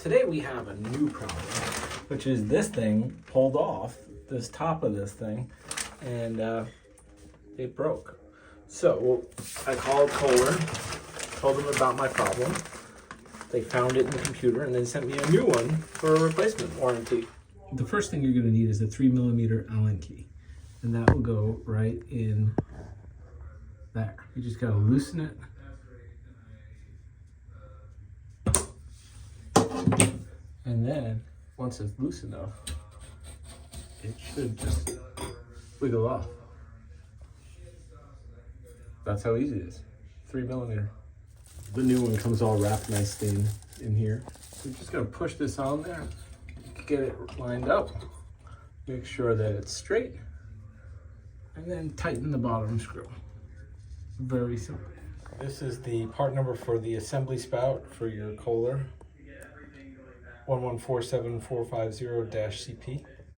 today we have a new problem, which is this thing pulled off, this top of this thing, and it broke. So I called Kohler, told them about my problem. They found it in the computer and then sent me a new one for a replacement warranty. The first thing you're going to need is a 3mm Allen key, and that will go right in there. You just got to loosen it. And then, once it's loose enough, it should just wiggle off. That's how easy it is. 3mm. The new one comes all wrapped nicely in here. So you're just gonna push this on there, get it lined up, make sure that it's straight, and then tighten the bottom screw. Very simple. This is the part number for the assembly spout for your Kohler. 1147450-CP.